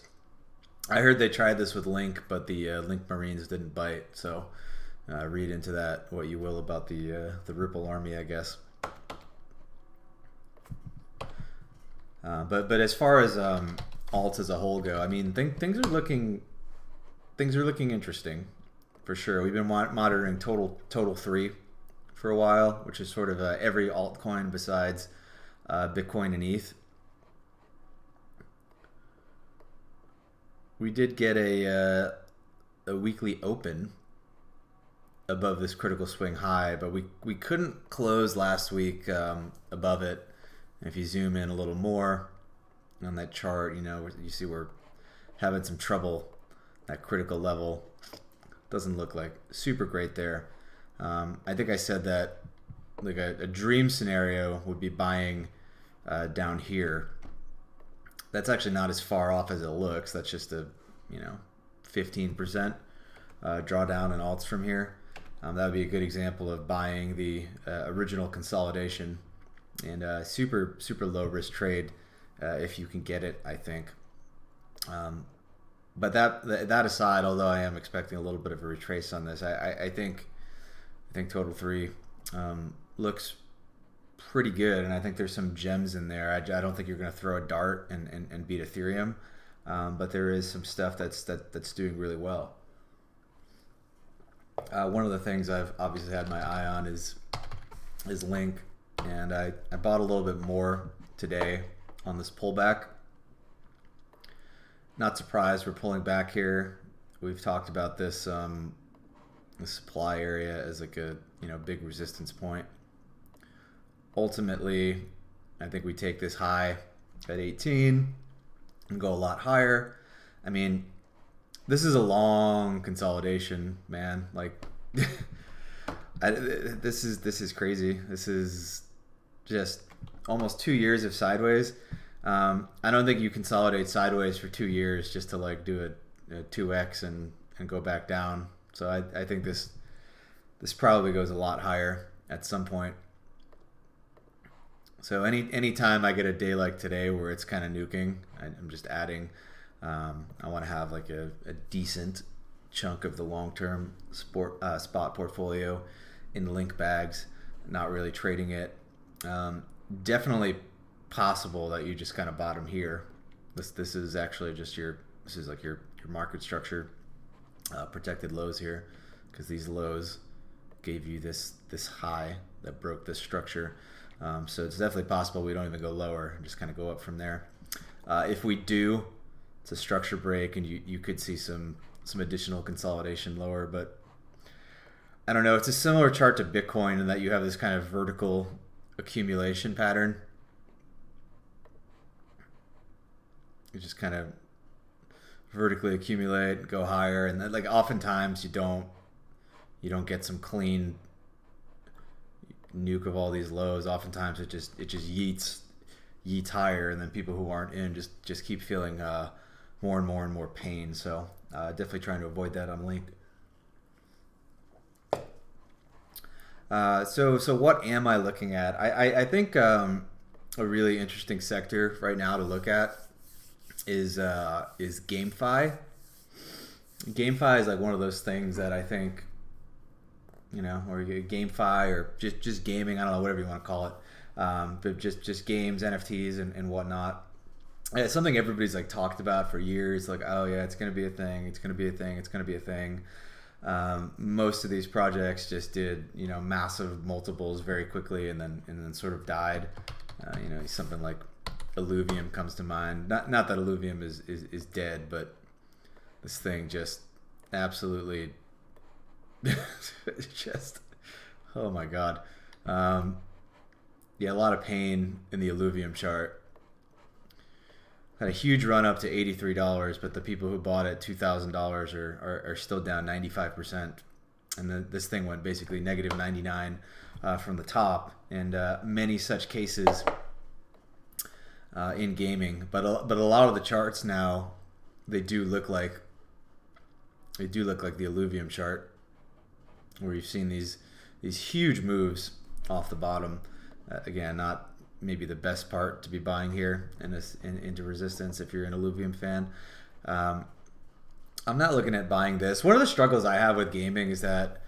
I heard they tried this with Link, but the Link Marines didn't bite. So read into that what you will about the Ripple army, I guess. But as far as alts as a whole go, I mean things are looking interesting for sure. We've been monitoring total 3 for a while, which is sort of every altcoin besides Bitcoin and ETH. We did get a weekly open above this critical swing high, but we couldn't close last week above it. And if you zoom in a little more on that chart, you see we're having some trouble. That critical level doesn't look like super great there. I think I said that like a dream scenario would be buying down here. That's actually not as far off as it looks. That's just a 15% drawdown in alts from here. That would be a good example of buying the original consolidation, and super low risk trade if you can get it, I think. But that aside, although I am expecting a little bit of a retrace on this, I think Total 3 looks pretty good, and I think there's some gems in there. I don't think you're going to throw a dart and beat Ethereum, but there is some stuff that's doing really well. One of the things I've obviously had my eye on is Link, and I bought a little bit more today on this pullback. Not surprised we're pulling back here. We've talked about this the supply area as like a big resistance point. Ultimately, I think we take this high at 18 and go a lot higher. I mean, this is a long consolidation, man. Like, this is crazy. This is just almost 2 years of sideways. I don't think you consolidate sideways for 2 years just to like do a 2x and go back down. So I think this probably goes a lot higher at some point. So any time I get a day like today where it's kind of nuking, I'm just adding. I want to have like a decent chunk of the long-term spot portfolio in Link bags, not really trading it. Definitely possible that you just kind of bottom here. This is actually just your market structure, protected lows here, because these lows gave you this high that broke this structure. So it's definitely possible we don't even go lower and just kind of go up from there. If we do, it's a structure break, and you could see some additional consolidation lower, but I don't know. It's a similar chart to Bitcoin in that you have this kind of vertical accumulation pattern. You just kind of vertically accumulate, go higher, and then, like, oftentimes you don't get some clean nuke of all these lows. Oftentimes it just yeets higher, and then people who aren't in just keep feeling more and more pain. So definitely trying to avoid that on Link. So what am I looking at? I think a really interesting sector right now to look at is GameFi. GameFi is like one of those things that I think, or GameFi, or just gaming, I don't know, whatever you want to call it, but just games, NFTs, and whatnot. And it's something everybody's like talked about for years, like, oh yeah, it's going to be a thing, it's going to be a thing, it's going to be a thing. Most of these projects just did massive multiples very quickly, and then sort of died. Something like Illuvium comes to mind. Not that Illuvium is dead, but this thing just absolutely just, oh my god. A lot of pain in the Illuvium chart. Had a huge run up to $83, but the people who bought it $2,000 are still down 95%. And then this thing went basically negative 99 from the top, and many such cases in gaming. But a lot of the charts now, they do look like the Illuvium chart, where you've seen these huge moves off the bottom. Again, not maybe the best part to be buying here into resistance if you're an Illuvium fan. I'm not looking at buying this. One of the struggles I have with gaming is that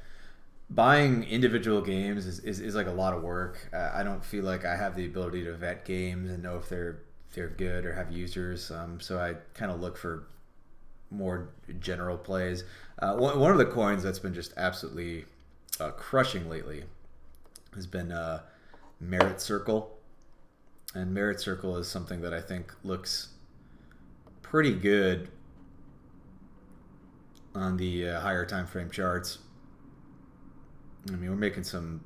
buying individual games is like a lot of work. I don't feel like I have the ability to vet games and know if they're good or have users. So I kind of look for more general plays. One of the coins that's been just absolutely crushing lately has been Merit Circle. And Merit Circle is something that I think looks pretty good on the higher time frame charts. I mean, we're making some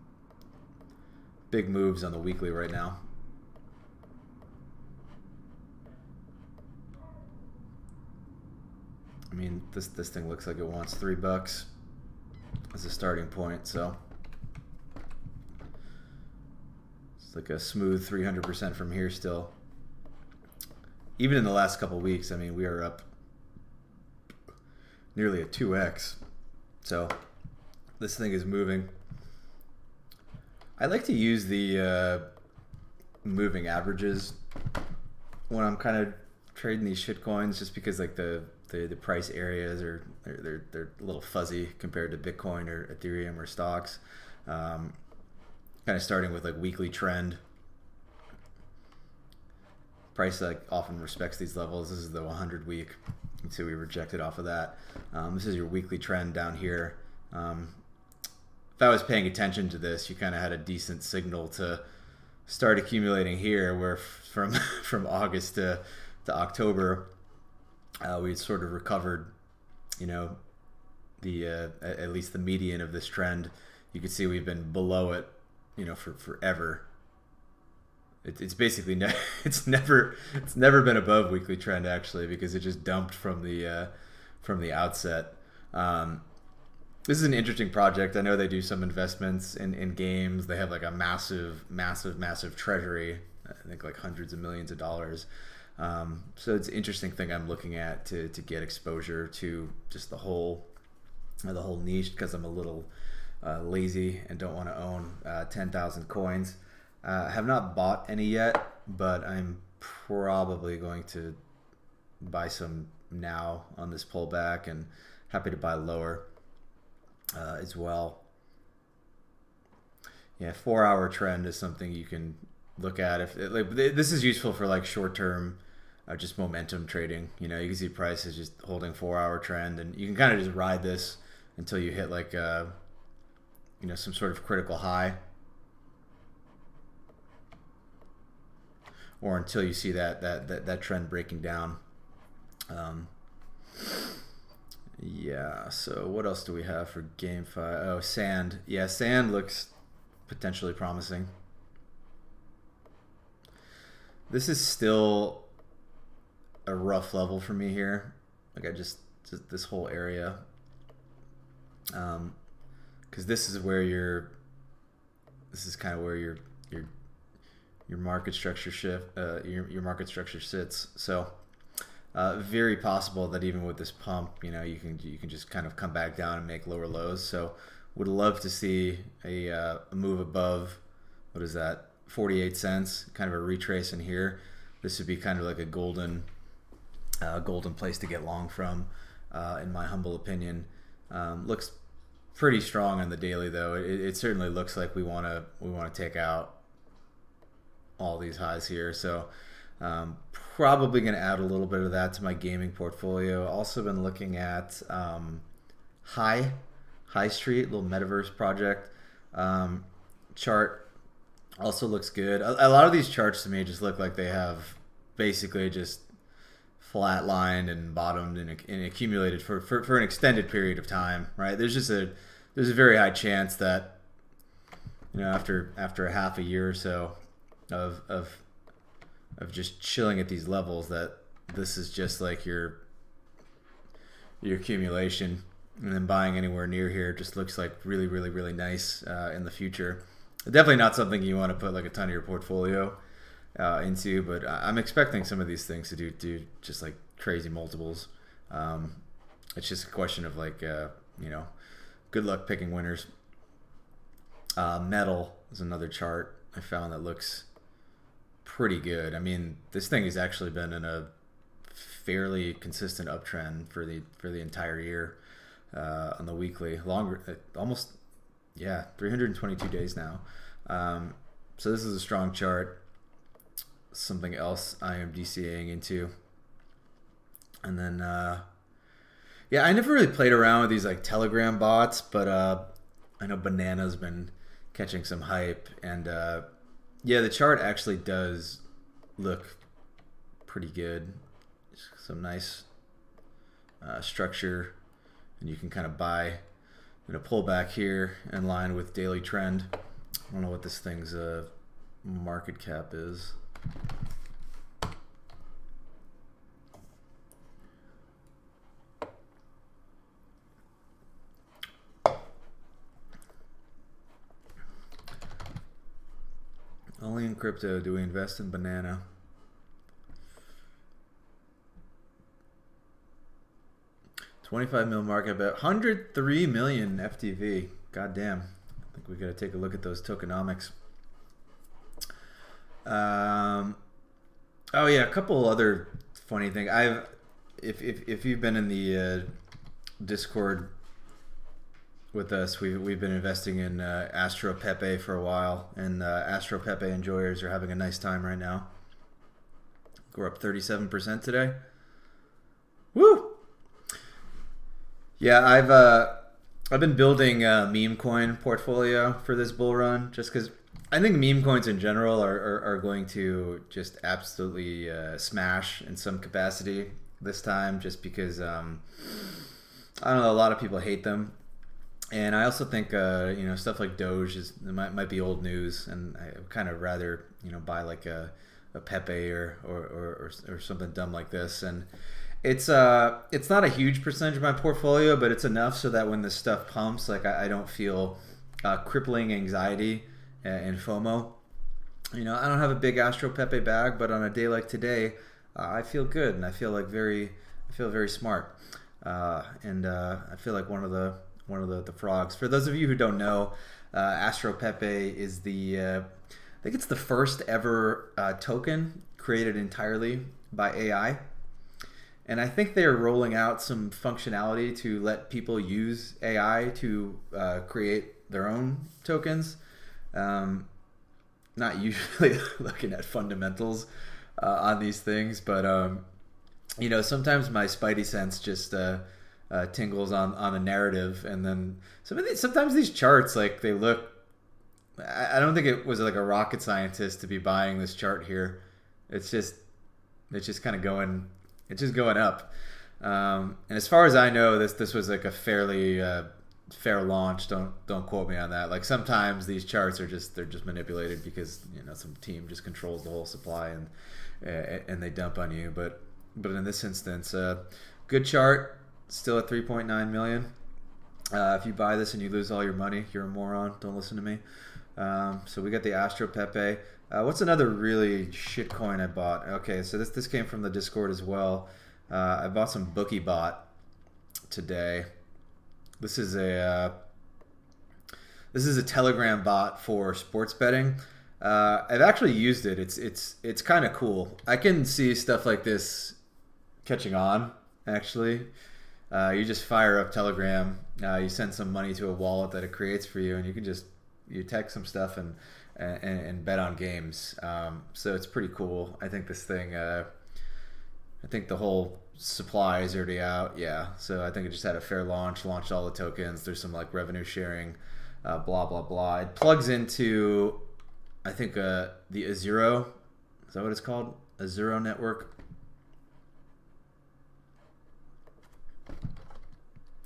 big moves on the weekly right now. I mean, this thing looks like it wants $3 as a starting point, so It's like a smooth 300% from here still. Even in the last couple weeks, I mean, we are up nearly a 2x. So this thing is moving. I like to use the moving averages when I'm kind of trading these shit coins, just because like the price areas are they're a little fuzzy compared to Bitcoin or Ethereum or stocks. Kind of starting with like weekly trend. Price like often respects these levels. This is the 100 week. You can see we rejected off of that. This is your weekly trend down here. If I was paying attention to this, you kind of had a decent signal to start accumulating here, where from August to October, we sort of recovered, you know, the at least the median of this trend. You can see we've been below it, you know, for forever. It's basically it's never been above weekly trend, actually, because it just dumped from the outset. This is an interesting project. I know they do some investments in games. They have like a massive treasury. I think like hundreds of millions of dollars. So it's an interesting thing I'm looking at to get exposure to just the whole niche, because I'm a little lazy and don't want to own 10,000 coins. Have not bought any yet, but I'm probably going to buy some now on this pullback, and happy to buy lower as well. Yeah, 4-hour trend is something you can look at. If this is useful for like short-term, just momentum trading. You know, you can see price is just holding 4-hour trend, and you can kind of just ride this until you hit like you know, some sort of critical high, or until you see that trend breaking down. Yeah, so what else do we have for GameFi? Oh, Sand. Yeah, Sand looks potentially promising. This is still a rough level for me here. Like, I just this whole area. Because this is where this is kind of where your market structure your market structure sits. So very possible that even with this pump, you know, you can just kind of come back down and make lower lows. So would love to see a move above, what is that, 48 cents, kind of a retrace in here. This would be kind of like a golden place to get long from, in my humble opinion. Looks pretty strong on the daily though. It certainly looks like we want to take out all these highs here. So probably going to add a little bit of that to my gaming portfolio. Also been looking at High Street, little metaverse project. Chart also looks good. A lot of these charts to me just look like they have basically just flatlined and bottomed and accumulated for an extended period of time, right? There's a very high chance that, you know, after a half a year or so of just chilling at these levels, that this is just like your accumulation, and then buying anywhere near here just looks like really, really, really nice in the future. Definitely not something you want to put like a ton of your portfolio into, but I'm expecting some of these things to do just like crazy multiples. It's just a question of like you know, good luck picking winners. Metal is another chart I found that looks pretty good. I mean, this thing has actually been in a fairly consistent uptrend for the entire year on the weekly, longer, almost, yeah, 322 days now. So this is a strong chart. Something else I am DCAing into. And then yeah, I never really played around with these like Telegram bots, but I know Banana's been catching some hype, and yeah, the chart actually does look pretty good. Some nice structure, and you can kind of buy, you know, pull back here in line with daily trend. I don't know what this thing's market cap is. Only in crypto? Do we invest in banana? $25 million market bet, 103 million FTV. God damn. I think we got to take a look at those tokenomics. Oh yeah, a couple other funny things. If you've been in the Discord with us, we've been investing in Astro Pepe for a while, and Astro Pepe enjoyers are having a nice time right now. We're up 37% today. Woo! Yeah, I've been building a meme coin portfolio for this bull run, just because I think meme coins in general are going to just absolutely smash in some capacity this time, just because I don't know, a lot of people hate them, and I also think stuff like Doge might be old news, and I would kind of rather buy like a Pepe or something dumb like this. And it's not a huge percentage of my portfolio, but it's enough so that when this stuff pumps, like I don't feel crippling anxiety and FOMO. I don't have a big Astro Pepe bag, but on a day like today, I feel good, and I feel very smart, and I feel like one of the frogs. For those of you who don't know, Astro Pepe is I think it's the first ever token created entirely by AI. And I think they're rolling out some functionality to let people use AI to create their own tokens. Not usually looking at fundamentals on these things, but sometimes my spidey sense just tingles on a narrative, and then sometimes these charts, like, they look. I don't think it was like a rocket scientist to be buying this chart here. It's just kind of going. It's just going up, and as far as I know, this was like a fairly fair launch. Don't quote me on that. Like, sometimes these charts are just manipulated because some team just controls the whole supply and they dump on you. But in this instance, good chart, still at 3.9 million. If you buy this and you lose all your money, you're a moron. Don't listen to me. So we got the Astro Pepe. What's another really shit coin I bought? Okay, so this came from the Discord as well. I bought some Bookie Bot today. This is a Telegram bot for sports betting. I've actually used it. It's kind of cool. I can see stuff like this catching on. Actually, you just fire up Telegram. You send some money to a wallet that it creates for you, and you text some stuff and bet on games. So it's pretty cool. I think this thing, I think the whole supply is already out. Yeah. So I think it just had a fair launch, launched all the tokens. There's some like revenue sharing, blah, blah, blah. It plugs into, I think, the Azuro. Is that what it's called? Azuro network.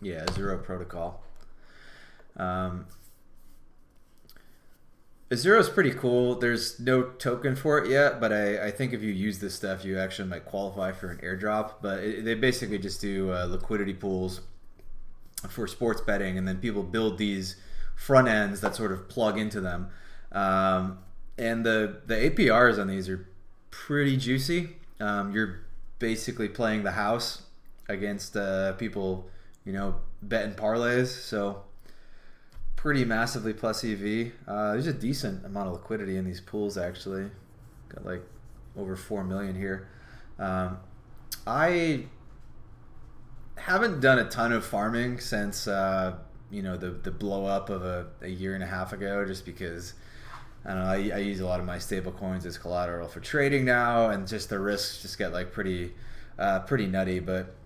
Yeah, Azuro protocol. Azuro is pretty cool. There's no token for it yet, but I think if you use this stuff, you actually might qualify for an airdrop. But they basically just do liquidity pools for sports betting, and then people build these front ends that sort of plug into them. And the APRs on these are pretty juicy. You're basically playing the house against people, betting parlays. So pretty massively plus EV. There's a decent amount of liquidity in these pools, actually. Got like over 4 million here. I haven't done a ton of farming since the blow up of a year and a half ago, just because I don't know, I use a lot of my stable coins as collateral for trading now, and just the risks just get like pretty nutty. But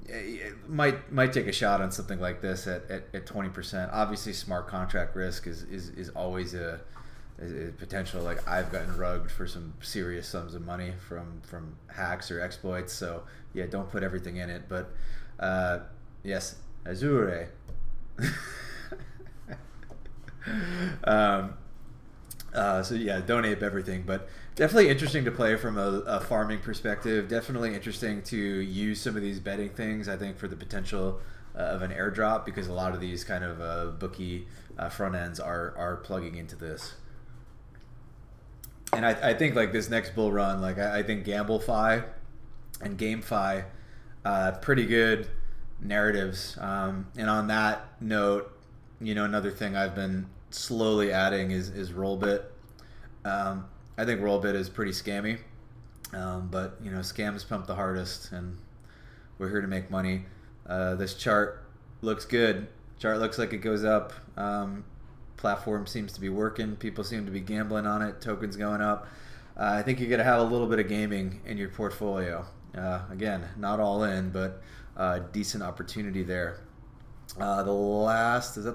it might take a shot on something like this at 20%. Obviously, smart contract risk is always a potential. Like, I've gotten rugged for some serious sums of money from hacks or exploits. So yeah, don't put everything in it. But yes, Azure. So yeah, don't ape everything, but definitely interesting to play from a farming perspective. Definitely interesting to use some of these betting things, I think, for the potential of an airdrop, because a lot of these kind of bookie front ends are plugging into this. And I think like this next bull run, like I think GambleFi and GameFi, pretty good narratives. And on that note, another thing I've been slowly adding is Rollbit. I think Rollbit is pretty scammy, but scams pump the hardest, and we're here to make money. This chart looks good. Chart looks like it goes up. Platform seems to be working. People seem to be gambling on it. Tokens going up. I think you're going to have a little bit of gaming in your portfolio. Again, not all in, but decent opportunity there. Is that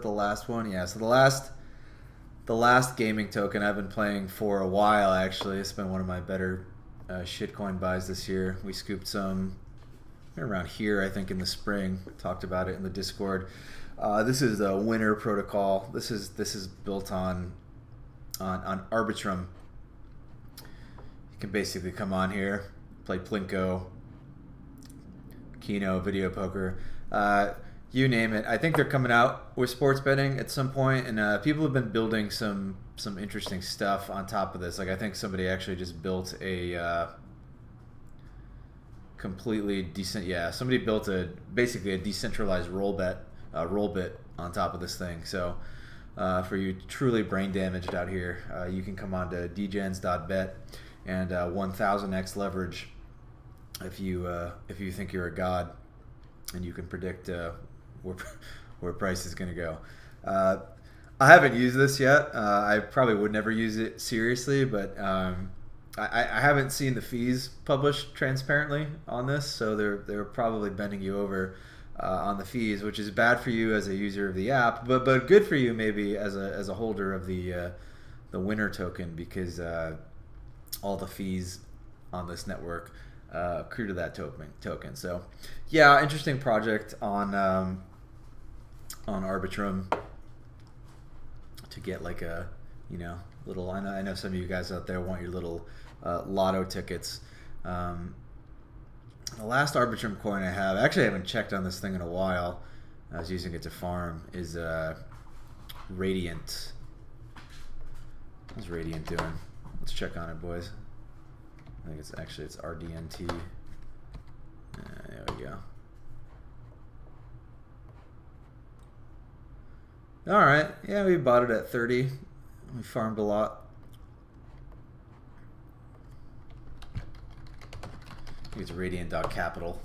the last one? Yeah. So the last gaming token I've been playing for a while. Actually, it's been one of my better shitcoin buys this year. We scooped some around here, I think, in the spring. Talked about it in the Discord. This is the Winner protocol. This is built on Arbitrum. You can basically come on here, play Plinko, Keno, video poker, you name it. I think they're coming out with sports betting at some point, and people have been building some interesting stuff on top of this. Like I think somebody actually just built a completely decent. Yeah, somebody built basically a decentralized rollbit on top of this thing. So for you truly brain damaged out here, you can come on to dgens.bet and 1000x leverage if you think you're a god and you can predict where price is going to go. I haven't used this yet. I probably would never use it seriously, but I haven't seen the fees published transparently on this, so they're probably bending you over on the fees, which is bad for you as a user of the app, but good for you maybe as a holder of the Winner token, because all the fees on this network accrue to that token. So yeah, interesting project on Arbitrum to get like a little. I know some of you guys out there want your little lotto tickets. The last Arbitrum coin I have, actually I haven't checked on this thing in a while. I was using it to farm. Is Radiant. What's Radiant doing? Let's check on it, boys. I think it's RDNT. There we go. All right. Yeah, we bought it at 30. We farmed a lot. I think it's Radiant.capital.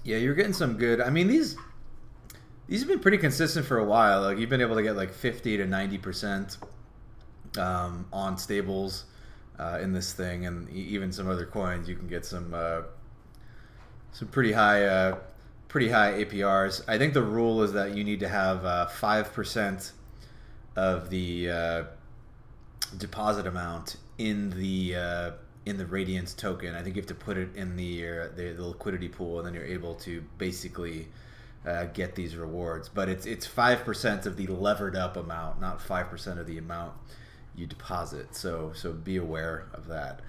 Yeah, you're getting some good. I mean, these have been pretty consistent for a while. Like you've been able to get like 50 to 90% on stables in this thing, and even some other coins. You can get some pretty high APRs. I think the rule is that you need to have 5% of the deposit amount in the Radiance token. I think you have to put it in the liquidity pool, and then you're able to basically get these rewards. But it's 5% of the levered up amount, not 5% of the amount you deposit. So be aware of that.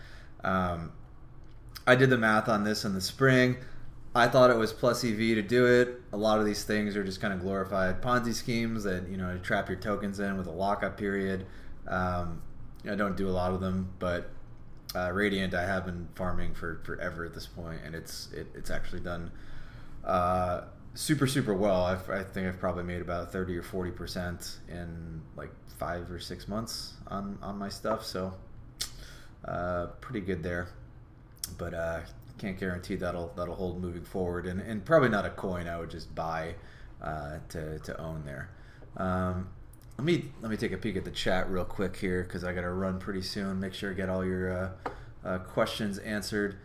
I did the math on this in the spring. I thought it was plus EV to do it. A lot of these things are just kind of glorified Ponzi schemes that to trap your tokens in with a lockup period. I don't do a lot of them, but Radiant I have been farming for forever at this point, and it's actually done super well. I think I've probably made about 30 or 40% in like 5 or 6 months on my stuff, so pretty good there. But can't guarantee that'll hold moving forward, and probably not a coin I would just buy to own there. Let me take a peek at the chat real quick here, because I got to run pretty soon. Make sure I get all your questions answered.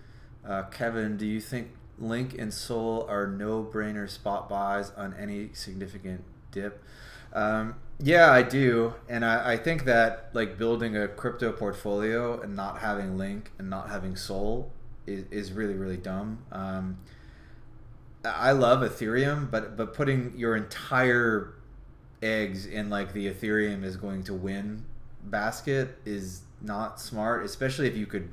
Kevin, do you think Link and Sol are no-brainer spot buys on any significant dip? Yeah, I do, and I think that like building a crypto portfolio and not having Link and not having Sol is really dumb. I love Ethereum, but putting your entire eggs in like the Ethereum is going to win basket is not smart, especially if you could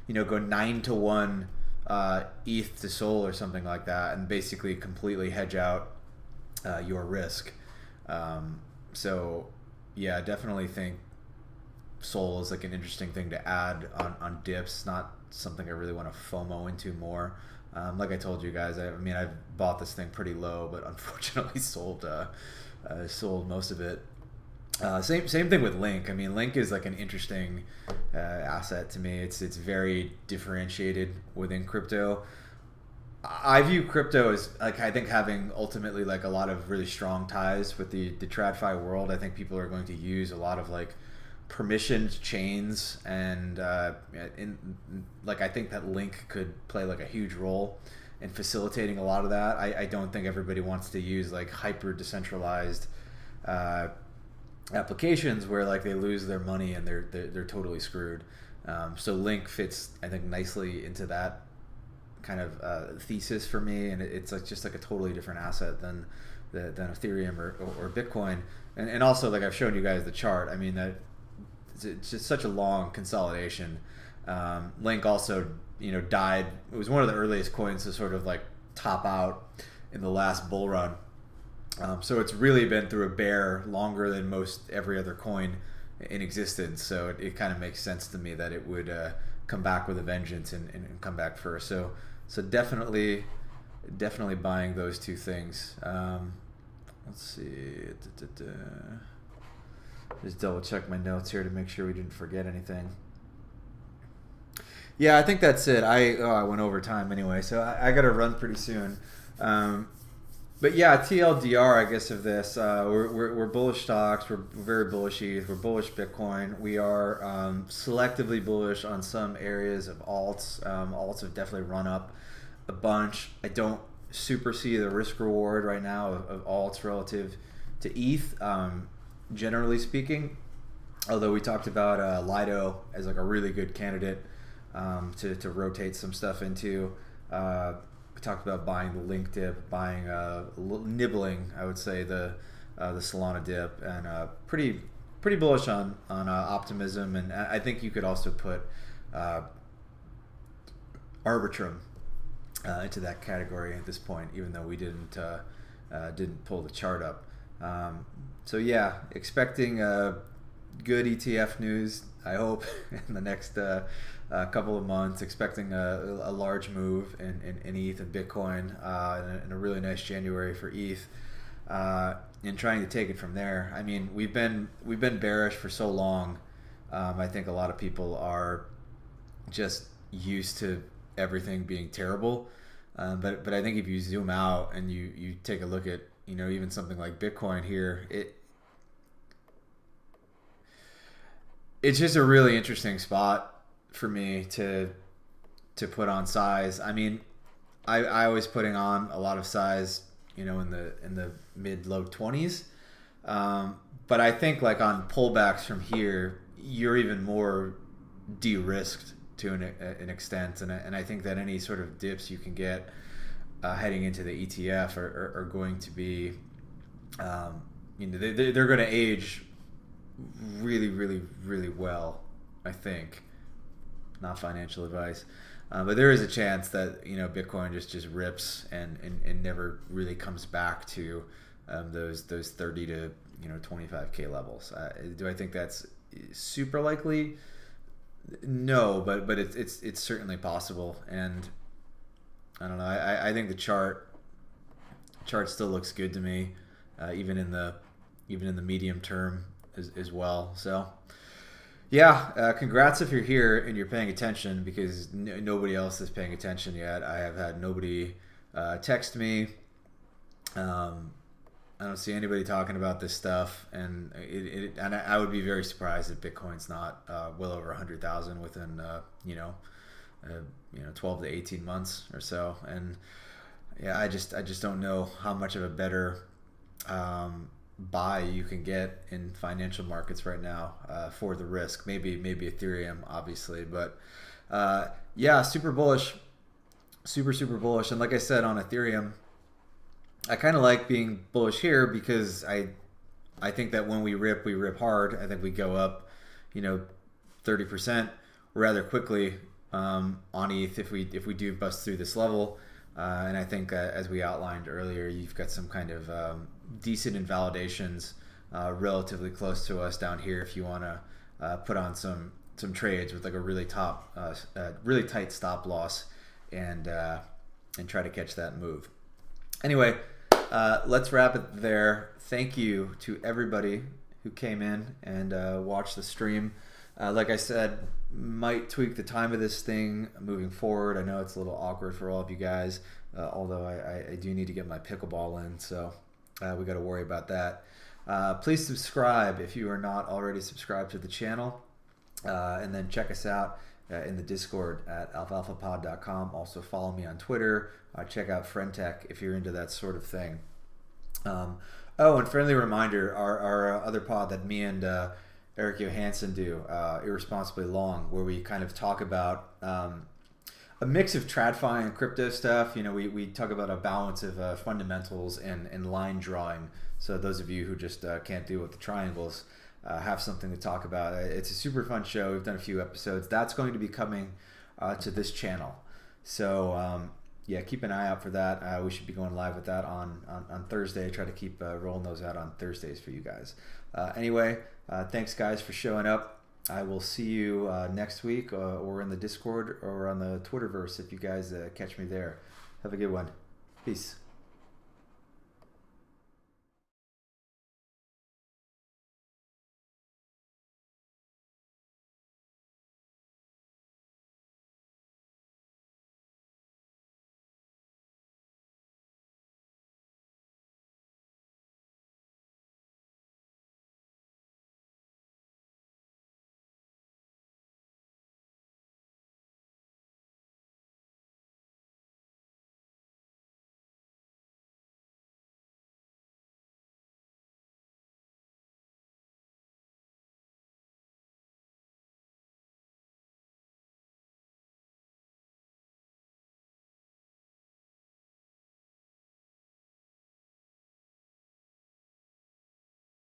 go 9-to-1 ETH to Sol or something like that, and basically completely hedge out your risk. So yeah, I definitely think Sol is like an interesting thing to add on dips. Not something I really want to FOMO into more. Like I told you guys, I mean, I've bought this thing pretty low, but unfortunately sold most of it. Same thing with Link. I mean, Link is like an interesting asset to me. It's very differentiated within crypto. I view crypto as like, I think having ultimately like a lot of really strong ties with the TradFi world. I think people are going to use a lot of like permissioned chains, and like I think that Link could play like a huge role in facilitating a lot of that. I don't think everybody wants to use like hyper decentralized applications where like they lose their money and they're totally screwed. So Link fits, I think, nicely into that kind of thesis for me, and it's like just like a totally different asset than Ethereum or Bitcoin. And also, like I've shown you guys the chart. I mean, that it's just such a long consolidation. Link also, died. It was one of the earliest coins to sort of like top out in the last bull run. So it's really been through a bear longer than most every other coin in existence. So it kind of makes sense to me that it would come back with a vengeance and come back first. So definitely buying those two things. Let's see. Just double check my notes here to make sure we didn't forget anything. Yeah, I think that's it. I went over time anyway, so I got to run pretty soon. But yeah, TLDR, I guess, of this, we're bullish stocks, we're very bullish ETH, we're bullish Bitcoin. We are selectively bullish on some areas of alts. Alts have definitely run up a bunch. I don't super see the risk reward right now of alts relative to ETH, generally speaking. Although we talked about Lido as like a really good candidate to rotate some stuff into. We talked about buying the Link dip, buying nibbling, I would say, the Solana dip, and pretty bullish on Optimism, and I think you could also put Arbitrum into that category at this point, even though we didn't pull the chart up. So yeah, expecting good ETF news, I hope, in the next couple of months. Expecting a large move in ETH and Bitcoin, and a really nice January for ETH, and trying to take it from there. I mean, we've been bearish for so long. I think a lot of people are just used to everything being terrible. But I think if you zoom out and you take a look at, even something like Bitcoin here, it's just a really interesting spot for me to put on size. I mean, I was putting on a lot of size, in the mid low 20s. But I think like on pullbacks from here, you're even more de-risked to an extent, and I think that any sort of dips you can get heading into the ETF are going to be, they're going to age really, really, really well, I think. Not financial advice, but there is a chance that Bitcoin just rips and never really comes back to those 30 to 25K levels. Do I think that's super likely? No, but it's certainly possible, and I don't know. I think the chart still looks good to me, even in the medium term as well. So. Yeah, congrats if you're here and you're paying attention, because nobody else is paying attention yet. I have had nobody text me. I don't see anybody talking about this stuff, and and I would be very surprised if Bitcoin's not well over 100,000 within 12 to 18 months or so. And yeah, I just don't know how much of a better buy you can get in financial markets right now for the risk. Maybe Ethereum, obviously, but yeah, super bullish, super bullish. And like I said, on Ethereum, I kind of like being bullish here because I think that when we rip hard. I think we go up 30% rather quickly on ETH if we do bust through this level. And I think as we outlined earlier, you've got some kind of decent invalidations relatively close to us down here if you want to put on some trades with like a really really tight stop loss and try to catch that move. Anyway, let's wrap it there. Thank you to everybody who came in and watched the stream. Like I said, might tweak the time of this thing moving forward. I know it's a little awkward for all of you guys, although I do need to get my pickleball in, so we got to worry about that. Please subscribe if you are not already subscribed to the channel, and then check us out in the Discord at alfalfapod.com. Also follow me on Twitter. Check out FriendTech if you're into that sort of thing. And friendly reminder, our other pod that me and Eric Johansson do, Irresponsibly Long, where we kind of talk about a mix of TradFi and crypto stuff. You know, we talk about a balance of fundamentals and line drawing. So those of you who just can't deal with the triangles have something to talk about. It's a super fun show. We've done a few episodes. That's going to be coming to this channel. So yeah, keep an eye out for that. We should be going live with that on Thursday. Try to keep rolling those out on Thursdays for you guys. Anyway, thanks guys for showing up. I will see you next week or in the Discord or on the Twitterverse if you guys catch me there. Have a good one. Peace.